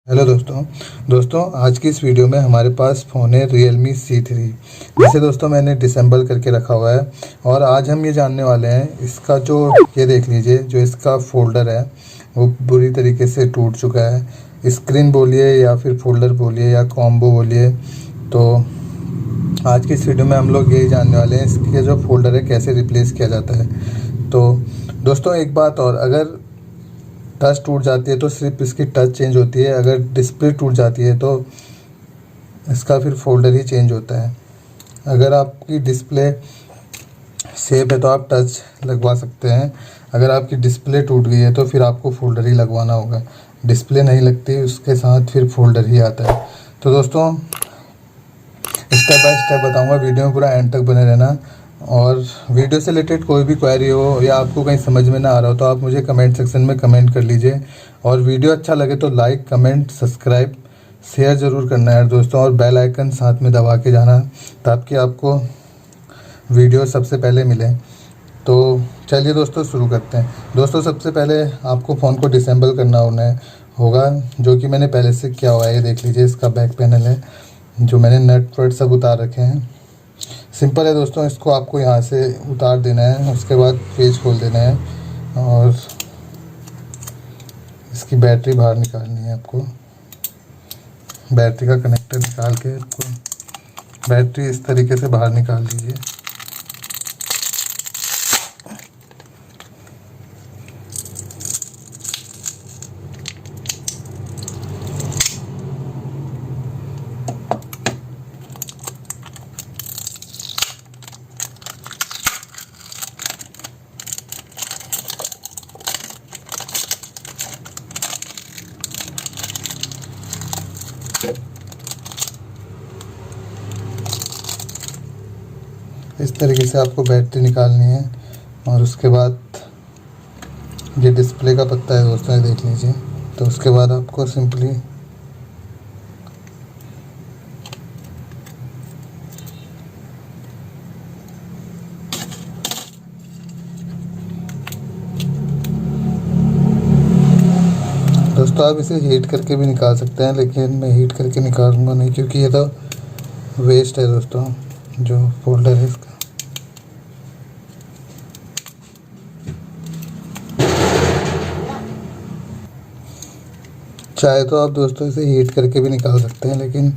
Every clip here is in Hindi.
हेलो दोस्तों आज की इस वीडियो में हमारे पास फ़ोन है Realme C3 जिसे दोस्तों मैंने डिसेंबल करके रखा हुआ है। और आज हम ये जानने वाले हैं इसका जो ये देख लीजिए जो इसका फ़ोल्डर है वो बुरी तरीके से टूट चुका है। स्क्रीन बोलिए या फिर फ़ोल्डर बोलिए या कॉम्बो बोलिए, तो आज की इस वीडियो में हम लोग यही जानने वाले हैं इसके जो फ़ोल्डर है कैसे रिप्लेस किया जाता है। तो दोस्तों एक बात और, अगर टच टूट जाती है तो सिर्फ इसकी टच चेंज होती है, अगर डिस्प्ले टूट जाती है तो इसका फिर फ़ोल्डर ही चेंज होता है। अगर आपकी डिस्प्ले सेफ है तो आप टच लगवा सकते हैं, अगर आपकी डिस्प्ले टूट गई है तो फिर आपको फ़ोल्डर ही लगवाना होगा। डिस्प्ले नहीं लगती, उसके साथ फिर फ़ोल्डर ही आता है। तो दोस्तों स्टेप बाय स्टेप बताऊंगा, वीडियो में पूरा एंड तक बने रहना। और वीडियो से रिलेटेड कोई भी क्वेरी हो या आपको कहीं समझ में ना आ रहा हो तो आप मुझे कमेंट सेक्शन में कमेंट कर लीजिए। और वीडियो अच्छा लगे तो लाइक, कमेंट, सब्सक्राइब, शेयर ज़रूर करना है दोस्तों, और बेल आइकन साथ में दबा के जाना ताकि आपको वीडियो सबसे पहले मिले। तो चलिए दोस्तों शुरू करते हैं। दोस्तों सबसे पहले आपको फ़ोन को डिसेंबल करना होगा, जो कि मैंने पहले से किया हुआ है। ये देख लीजिए इसका बैक पैनल है, जो मैंने नट वट सब उतार रखे हैं। सिंपल है दोस्तों, इसको आपको यहाँ से उतार देना है, उसके बाद पेज खोल देना है और इसकी बैटरी बाहर निकालनी है। आपको बैटरी का कनेक्टर निकाल के आपको बैटरी इस तरीके से बाहर निकाल लीजिए। इस तरीके से आपको बैटरी निकालनी है और उसके बाद ये डिस्प्ले का पत्ता है दोस्तों, ये देख लीजिए। तो उसके बाद आपको सिंपली दोस्तों आप इसे हीट करके भी निकाल सकते हैं, लेकिन मैं हीट करके निकालूंगा नहीं क्योंकि ये तो वेस्ट है दोस्तों जो फोल्डर है इसका। चाहे तो आप दोस्तों इसे हीट करके भी निकाल सकते हैं, लेकिन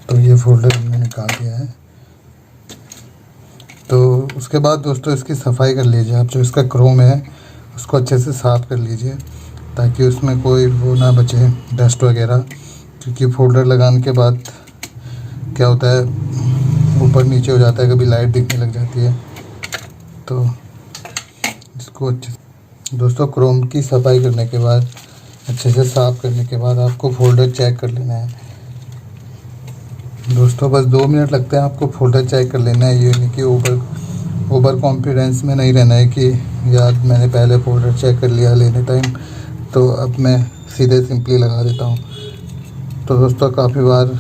तो ये फोल्डर हमने निकाल दिया है। तो उसके बाद दोस्तों इसकी सफाई कर लीजिए आप। जो इसका क्रोम है उसको अच्छे से साफ़ कर लीजिए ताकि उसमें कोई वो ना बचे, डस्ट वगैरह। क्योंकि फोल्डर लगाने के बाद क्या होता है, ऊपर नीचे हो जाता है, कभी लाइट दिखने लग जाती है। तो इसको अच्छे दोस्तों क्रोम की सफाई करने के बाद, अच्छे से साफ़ करने के बाद आपको फोल्डर चेक कर लेना है दोस्तों। बस 2 मिनट लगते हैं आपको फोल्डर चेक कर लेना है। ये नहीं कि ओवर कॉन्फिडेंस में नहीं रहना है कि यार मैंने पहले फोल्डर चेक कर लिया लेने टाइम, तो अब मैं सीधे सिंपली लगा देता हूँ। तो दोस्तों काफ़ी बार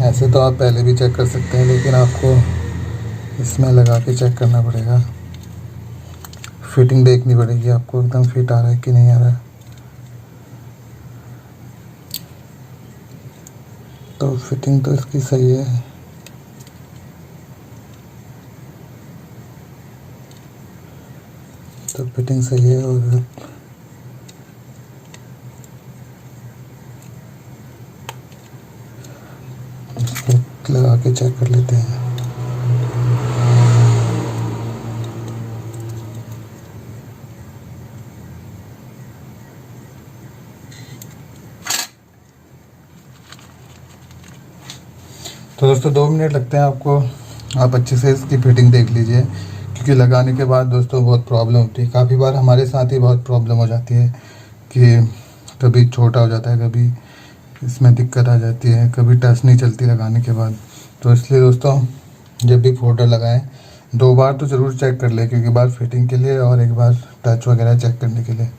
ऐसे तो आप पहले भी चेक कर सकते हैं, लेकिन आपको इसमें लगा के चेक करना पड़ेगा। फिटिंग देखनी पड़ेगी आपको, एकदम फिट आ रहा है कि नहीं आ रहा है। तो फिटिंग तो इसकी सही है। तो फिटिंग सही है और इसको लगा के चेक कर लेते हैं। तो दोस्तों 2 मिनट लगते हैं आपको, आप अच्छे से इसकी फिटिंग देख लीजिए। क्योंकि लगाने के बाद दोस्तों बहुत प्रॉब्लम होती है, काफ़ी बार हमारे साथ ही बहुत प्रॉब्लम हो जाती है कि कभी छोटा हो जाता है, कभी इसमें दिक्कत आ जाती है, कभी टच नहीं चलती लगाने के बाद। तो इसलिए दोस्तों जब भी फोल्डर लगाएं 2 बार तो ज़रूर चेक कर ले, क्योंकि बार फिटिंग के लिए और एक बार टच वगैरह चेक करने के लिए।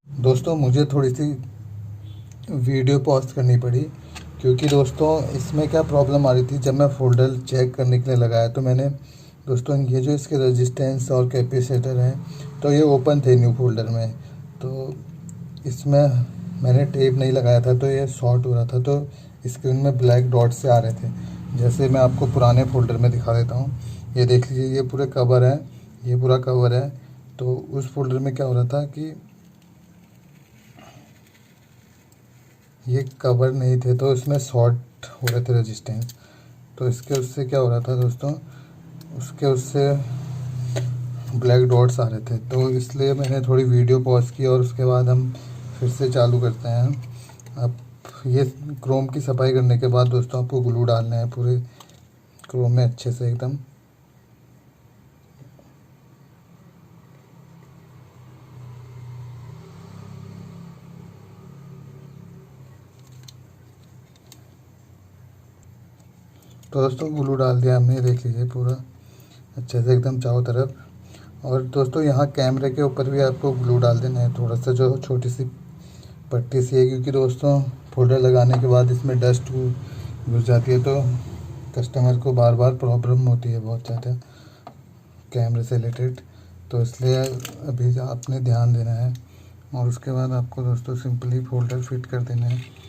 दोस्तों मुझे थोड़ी सी वीडियो पॉज करनी पड़ी, क्योंकि दोस्तों इसमें क्या प्रॉब्लम आ रही थी। जब मैं फ़ोल्डर चेक करने के लिए लगाया तो मैंने दोस्तों ये जो इसके रेजिस्टेंस और कैपेसिटर हैं तो ये ओपन थे न्यू फोल्डर में। तो इसमें मैंने टेप नहीं लगाया था तो ये शॉर्ट हो रहा था, तो स्क्रीन में ब्लैक डॉट से आ रहे थे। जैसे मैं आपको पुराने फोल्डर में दिखा देता हूँ। ये देख लीजिए, ये पूरे कवर है, ये पूरा कवर है। तो उस फोल्डर में क्या हो रहा था कि ये कवर नहीं थे तो इसमें शॉर्ट हो रहे थे रेजिस्टेंस। तो इसके उससे क्या हो रहा था दोस्तों, उसके उससे ब्लैक डॉट्स आ रहे थे। तो इसलिए मैंने थोड़ी वीडियो पॉज की और उसके बाद हम फिर से चालू करते हैं। अब ये क्रोम की सफाई करने के बाद दोस्तों आपको ग्लू डालना है पूरे क्रोम में अच्छे से एकदम। तो दोस्तों ग्लू डाल दिया हमने, देख लीजिए पूरा अच्छे से एकदम चारों तरफ। और दोस्तों यहाँ कैमरे के ऊपर भी आपको ग्लू डाल देना है, थोड़ा सा जो छोटी सी पट्टी सी है, क्योंकि दोस्तों फोल्डर लगाने के बाद इसमें डस्ट घुस जाती है तो कस्टमर को बार बार प्रॉब्लम होती है बहुत ज़्यादा कैमरे से रिलेटेड। तो इसलिए अभी आपने ध्यान देना है। और उसके बाद आपको दोस्तों सिंपली फोल्डर फिट कर देना है।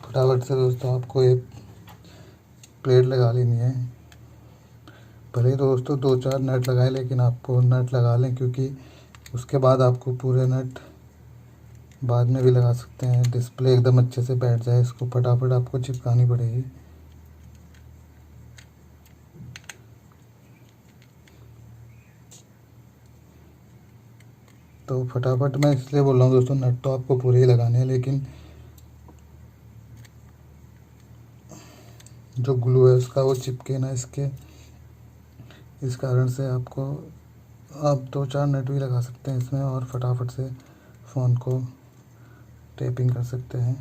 फटाफट से दोस्तों आपको एक प्लेट लगा लेनी है। भले ही दोस्तों 2-4 नट लगाए, लेकिन आपको नट लगा लें, क्योंकि उसके बाद आपको पूरे नट बाद में भी लगा सकते हैं। डिस्प्ले एकदम अच्छे से बैठ जाए, इसको फटाफट आपको चिपकानी पड़ेगी। तो फटाफट मैं इसलिए बोल रहा हूँ दोस्तों, नट तो आपको पूरे ही लगाने हैं, लेकिन जो ग्लू है उसका वो चिपके ना इसके, इस कारण से आपको आप 2-4 नट भी लगा सकते हैं इसमें और फटाफट से फ़ोन को टेपिंग कर सकते हैं।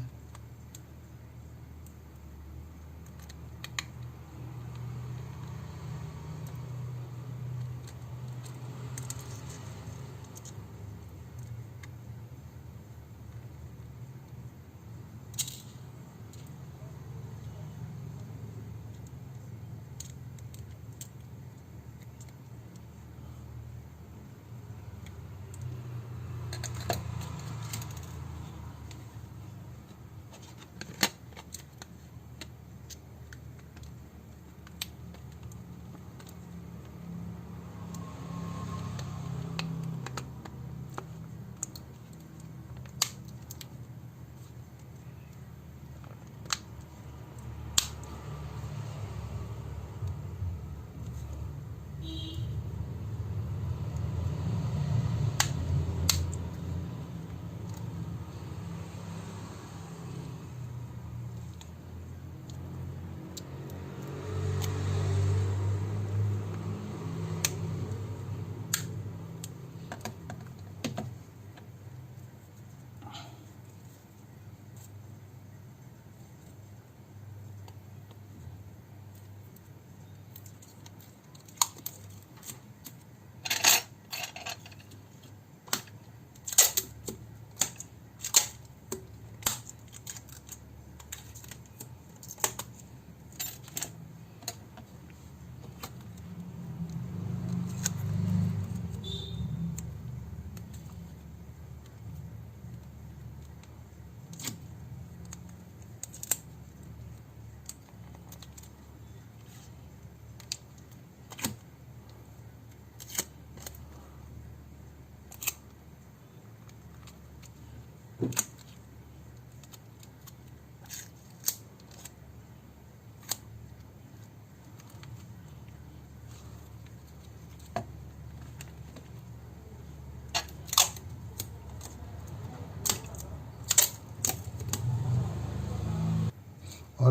और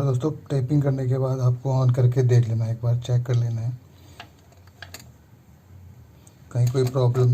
दोस्तों टाइपिंग करने के बाद आपको ऑन करके देख लेना, एक बार चेक कर लेना है कहीं कोई प्रॉब्लम